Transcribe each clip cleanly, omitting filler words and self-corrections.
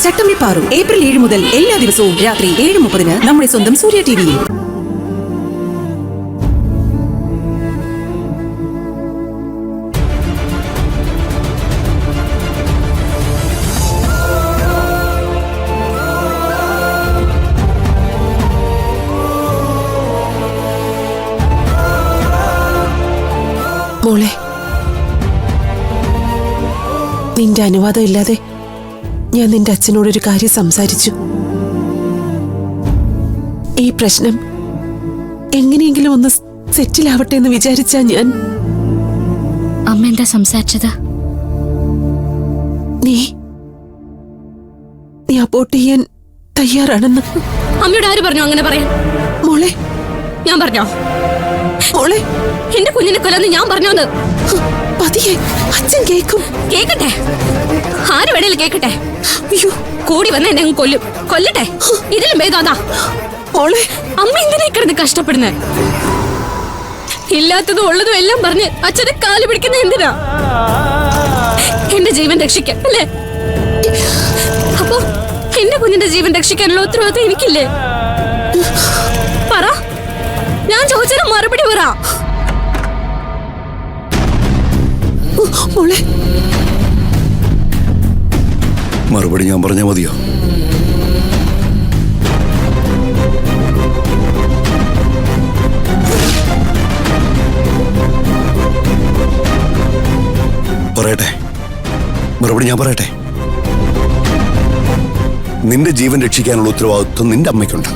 ചട്ടമ്പി Paru April 7 മുതൽ എല്ലാ ദിവസവും രാത്രി 7:30 നമ്മുടെ സ്വന്തം സൂര്യ ടിവിയിൽ. മോളെ, നിന്റെ അനുവാദം ഇല്ലാതെ ഞാൻ നിന്റെ അച്ഛനോടൊരു കാര്യം സംസാരിച്ചു. ഈ പ്രശ്നം എങ്ങനെയെങ്കിലും ഒന്ന് സെറ്റിലാവട്ടെ എന്ന് വിചാരിച്ചാ ഞാൻ. അമ്മ എന്താ സംസാരിച്ചത്? നീ അബോർട്ട് ചെയ്യാൻ തയ്യാറാണെന്ന്. അമ്മയോട് ആര് പറഞ്ഞു അങ്ങനെ പറയാൻ? മോളെ, ഞാൻ പറഞ്ഞോ? മോളെ, എന്റെ കുഞ്ഞിനെ കൊല്ലാന്ന് ഞാൻ പറഞ്ഞോന്ന്. പതിയെ അച്ഛൻ കേക്കും. കേക്കട്ടെ, ആര് വേണേലും കേക്കട്ടെ. അയ്യോ, കൂടി വന്ന എന്നെ കൊല്ലും. കൊല്ലട്ടെ, ഇതിലും ഭേദം. മോളെ, അമ്മ എന്തിനാ കിടന്ന് കഷ്ടപ്പെടുന്നേ? ഇല്ലാത്തതും ഉള്ളതും എല്ലാം പറഞ്ഞ് അച്ഛനെ കാല് പിടിക്കുന്ന എന്തിനാ? എന്റെ ജീവൻ രക്ഷിക്കാൻ അല്ലേ? അപ്പൊ എന്റെ കുഞ്ഞിന്റെ ജീവൻ രക്ഷിക്കാനുള്ള ഉത്തരവാദിത്വം എനിക്കില്ലേ? പറ, ഞാൻ ചോദിച്ചത് മറുപടി പറ. മോളെ, മറുപടി ഞാൻ പറഞ്ഞാ മതിയോ? പറയട്ടെ, മറുപടി ഞാൻ പറയട്ടെ. നിന്റെ ജീവൻ രക്ഷിക്കാനുള്ള ഉത്തരവാദിത്വം നിന്റെ അമ്മയ്ക്കുണ്ട്.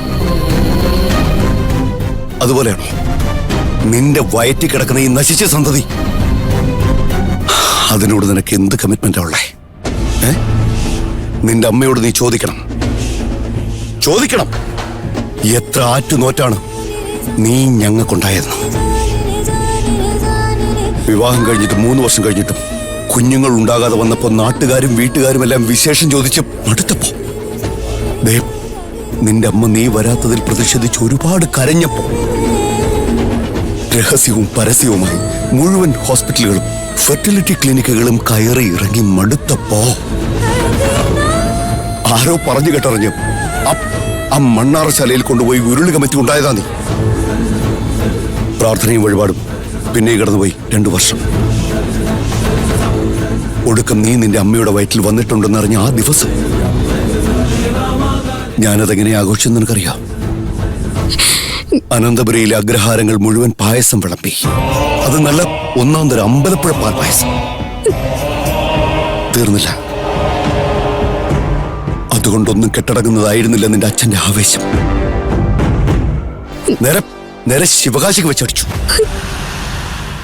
അതുപോലെയാണോ നിന്റെ വയറ്റി കിടക്കുന്ന ഈ നശിച്ച സന്തതി? അതിനോട് നിനക്ക് എന്ത് കമ്മിറ്റ്മെന്റാ ഉള്ളേ? നിന്റെ അമ്മയോട് നീ ചോദിക്കണം. എത്ര ആറ്റുനോറ്റാണ് നീ ഞങ്ങൾക്കുണ്ടായത്? വിവാഹം കഴിഞ്ഞിട്ട് 3 വർഷം കഴിഞ്ഞിട്ടും കുഞ്ഞുങ്ങൾ ഉണ്ടാകാതെ വന്നപ്പോ നാട്ടുകാരും വീട്ടുകാരും എല്ലാം വിശേഷം ചോദിച്ച് മടുത്തപ്പോ നിന്റെ അമ്മ നീ വരാത്തതിൽ പ്രതിഷേധിച്ച് ഒരുപാട് കരഞ്ഞപ്പോ രഹസ്യവും പരസ്യവുമായി മുഴുവൻ ഹോസ്പിറ്റലുകളും ഫെർട്ടിലിറ്റി ക്ലിനിക്കുകളും കയറി ഇറങ്ങി മടുത്തപ്പോ ആരോ പറഞ്ഞു കേട്ടറിഞ്ഞ് ആ മണ്ണാറശാലയിൽ കൊണ്ടുപോയി ഉരുളി കമ്മിറ്റി ഉണ്ടായതാ നീ. പ്രാർത്ഥനയും വഴിപാടും പിന്നെ കടന്നുപോയി 2 വർഷം. ഒടുക്കം നീ നിന്റെ അമ്മയുടെ വയറ്റിൽ വന്നിട്ടുണ്ടെന്നറിഞ്ഞ ആ ദിവസം ഞാനതെങ്ങനെ ആഘോഷിച്ചെന്ന് നിനക്കറിയാം. അനന്തപുരയിലെ അഗ്രഹാരങ്ങൾ മുഴുവൻ പായസം വിളമ്പി. അത് നല്ല 1-ാം തരം അമ്പലപ്പുഴ പാൽ പായസം. തീർന്നില്ല. അതുകൊണ്ടൊന്നും കെട്ടടങ്ങുന്നതായിരുന്നില്ല നിന്റെ അച്ഛന്റെ ആവേശം. നേരെ ശിവകാശിക്ക് വെച്ചടിച്ചു.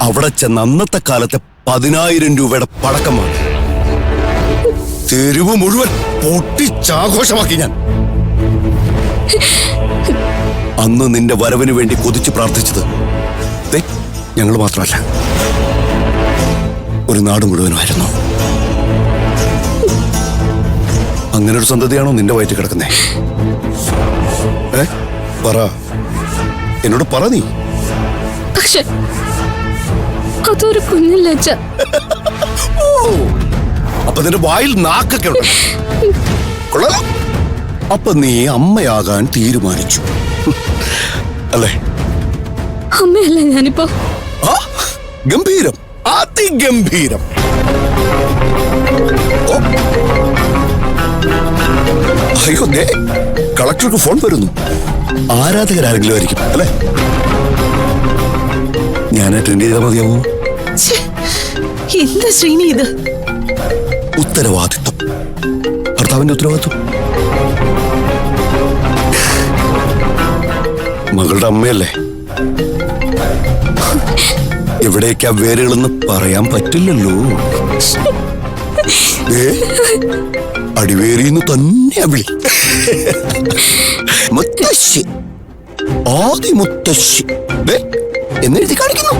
അവിടെ ചെന്ന് അന്നത്തെ കാലത്തെ 10,000 രൂപയുടെ പടക്കമാണ് തെരുവ് മുഴുവൻ പൊട്ടിച്ചാഘോഷമാക്കി ഞാൻ. അന്ന് നിന്റെ വരവിന് വേണ്ടി കൊതിച്ചു പ്രാർത്ഥിച്ചത് ഞങ്ങൾ മാത്രമല്ല, ഒരു നാട് മുഴുവനുമായിരുന്നു. അങ്ങനെ ഒരു സന്തതിയാണോ നിന്റെ വയറ്റിൽ കിടക്കുന്നേ? പറ, എന്നോട് പറ നീ. പക്ഷെ അതൊരു കുഞ്ഞല്ലേ അച്ഛാ. അപ്പൊ നിന്റെ വായിൽ നാക്കൊക്കെ ഉണ്ട്. കൊള്ളാലോ. അപ്പൊ നീ അമ്മയാകാൻ തീരുമാനിച്ചു അല്ലേ? അമ്മയല്ലേ ഞാനിപ്പോ? ഗംഭീരം, അതിഗംഭീരം. അയ്യോ, കളക്ടർക്ക് ഫോൺ വരുന്നു. ആരാധകരാരെങ്കിലും ആയിരിക്കും അല്ലേ? ഞാൻ അറ്റൻഡ് ചെയ്താൽ മതിയാവോ? എന്താ ശ്രീനി ഇത്? ഉത്തരവാദിത്വം, ഭർത്താവിന്റെ ഉത്തരവാദിത്വം. മകളുടെ അമ്മയല്ലേ? എവിടേക്കാ വേരുകളെന്ന് പറയാൻ പറ്റില്ലല്ലോ. അടിവേരിന്ന് തന്നെയാ വിളി. മുത്തശ്ശി, ആദി മുത്തശ്ശി എന്നെഴുതി കാണിക്കുന്നു.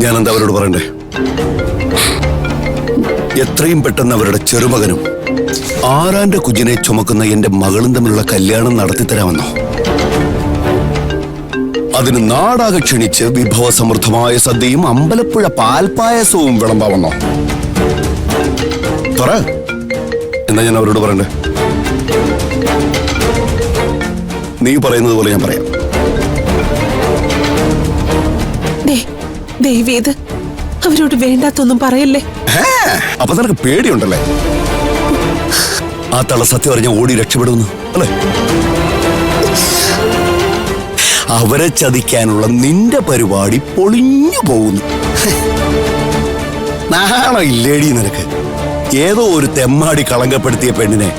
ഞാനെന്താ അവരോട് പറയണ്ടേ? എത്രയും പെട്ടെന്ന് അവരുടെ ചെറുമകനും ആറാന്റെ കുഞ്ഞിനെ ചുമക്കുന്ന എന്റെ മകളും തമ്മിലുള്ള കല്യാണം നടത്തിത്തരാമെന്നോ? അതിന് നാടാകെ ക്ഷണിച്ച് വിഭവസമൃദ്ധമായ സദ്യയും അമ്പലപ്പുഴ പാൽപായസവും വിളമ്പാമെന്നോ? പറ, എന്താ ഞാൻ അവരോട് പറയണ്ടേ? നീ പറയുന്നത് പോലെ ഞാൻ പറയാം. ദൈവീത് അവരോട് വേണ്ടാത്തൊന്നും പറയല്ലേ. അപ്പൊ നിനക്ക് പേടിയുണ്ടല്ലേ? ആ തള്ള സത്യം അറിഞ്ഞ ഓടി രക്ഷപ്പെടുന്നു അല്ലേ? അവരെ ചതിക്കാനുള്ള നിന്റെ പരിപാടി പൊളിഞ്ഞു പോകുന്നു. നാണോ ഇല്ലേടി നിനക്ക്? ഏതോ ഒരു തെമ്മാടി കളങ്കപ്പെടുത്തിയ പെണ്ണിനെ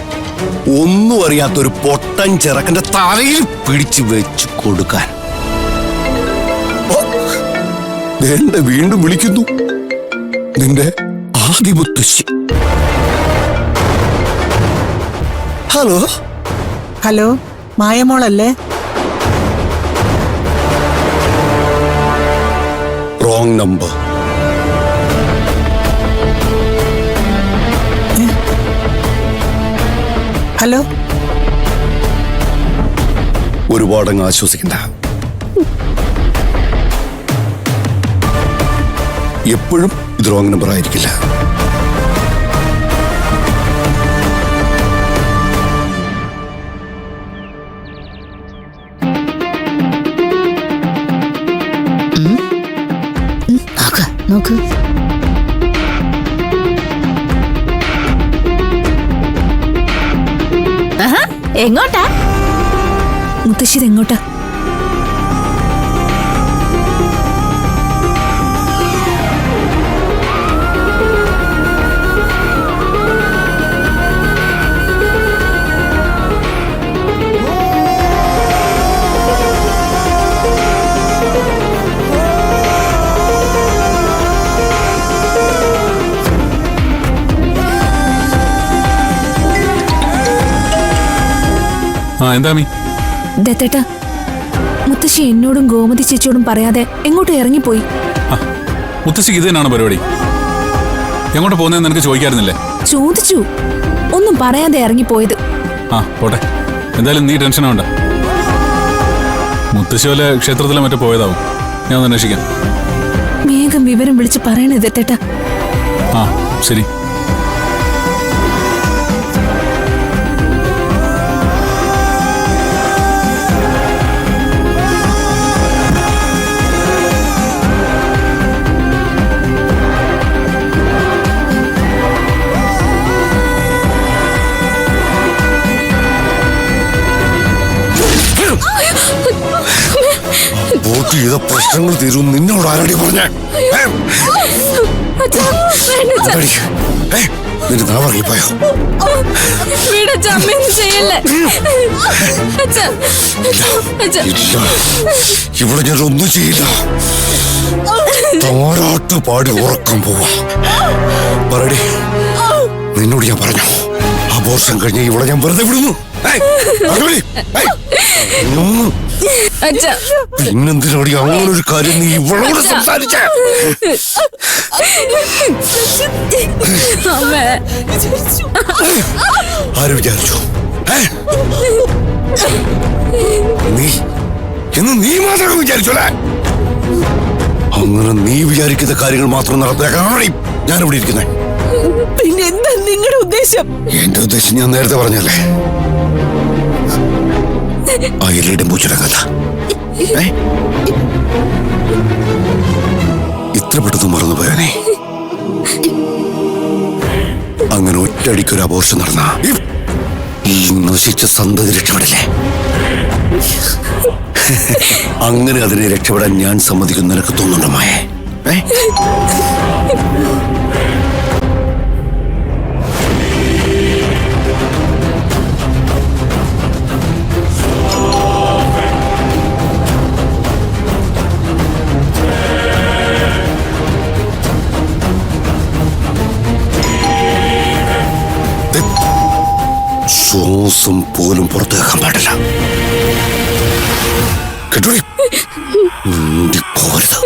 ഒന്നും അറിയാത്തൊരു പൊട്ടൻ ചെറുക്കന്റെ തലയിൽ പിടിച്ചു വെച്ചു കൊടുക്കാൻ. വീണ്ടും വിളിക്കുന്നു നിന്റെ ആദിമുത്തശ്ശി. ഹലോ ഹലോ, മായമോളല്ലേ? Wrong number. ഹലോ, ഒരുപാടങ്ങ് ആശ്വസിക്കണ്ട. എപ്പോഴും ഇത് റോങ് നമ്പർ ആയിരിക്കില്ല. നോക്ക്. എങ്ങോട്ടാ മുത്തശ്ശി? എങ്ങോട്ടാ? എന്താ ദത്തേട്ടാ, മുത്തശ്ശി എന്നോടും ഗോമതി ചേച്ചിയോടും പറയാതെ എങ്ങോട്ടും ഇറങ്ങിപ്പോയി. മുത്തശ്ശിക്ക് ഇത് തന്നെയാണ് പരിപാടി. എങ്ങോട്ട് പോകുന്നതെന്ന് എനിക്ക് ചോദിക്കാറുന്നില്ലേ? ചോദിച്ചു, ഒന്നും പറയാതെ ഇറങ്ങിപ്പോയത്. പോട്ടെ, എന്തായാലും നീ ടെൻഷൻ ആവണ്ട. മുത്തശ്ശി വല്ല ക്ഷേത്രത്തിലെ മറ്റോ പോയതാവും. ഞാൻ ഒന്ന് അന്വേഷിക്കാം. വേഗം വിവരം വിളിച്ച് പറയണേ ദത്തേട്ടാ. ശരി. വോട്ട് ചെയ്ത പ്രശ്നങ്ങൾ തീരും. നിന്നോട് ആരോടി പറഞ്ഞേ? നിന്റെ നാവറിയിപ്പോയോ? ഇവിടെ ഞാൻ ഒന്നും ചെയ്യില്ല. താരാട്ട് പാടി ഉറക്കം പോവാ. പറയടി, നിന്നോട് ഞാൻ പറഞ്ഞു അബോർഷൻ കഴിഞ്ഞ ഇവിടെ ഞാൻ വെറുതെ വിടുന്നു. പിന്നെന്തിനോടി അങ്ങനൊരു കാര്യം നീ ഇവളോട് സംസാരിച്ച? ആര് വിചാരിച്ചു? നീ മാത്രം വിചാരിച്ചോളെ? അങ്ങനെ നീ വിചാരിക്കുന്ന കാര്യങ്ങൾ മാത്രം നടപ്പിലാക്കാനാണ് ഞാനിവിടെ ഇരിക്കുന്നത്. പിന്നെ എന്താ നിങ്ങളുടെ ഉദ്ദേശം? എന്റെ ഉദ്ദേശം ഞാൻ നേരത്തെ പറഞ്ഞല്ലേ, ആ എല്ലിയുടെ പൂച്ചയുടെ കഥ. ഇത്ര പെട്ടെന്ന് മറന്നുപോയാനേ? അങ്ങനെ ഒറ്റയടിക്കൊരു അബോർഷൻ നടന്ന ഈ നശിച്ച സന്തതി രക്ഷപ്പെടില്ലേ? അങ്ങനെ അതിനെ രക്ഷപ്പെടാൻ ഞാൻ സമ്മതിക്കുന്ന നിനക്ക് തോന്നുന്നുണ്ടോ മായേ? ശ്വാസം പോലും പുറത്തേക്കാൻ പാടില്ല. കേട്ടോടി, പോരുത്.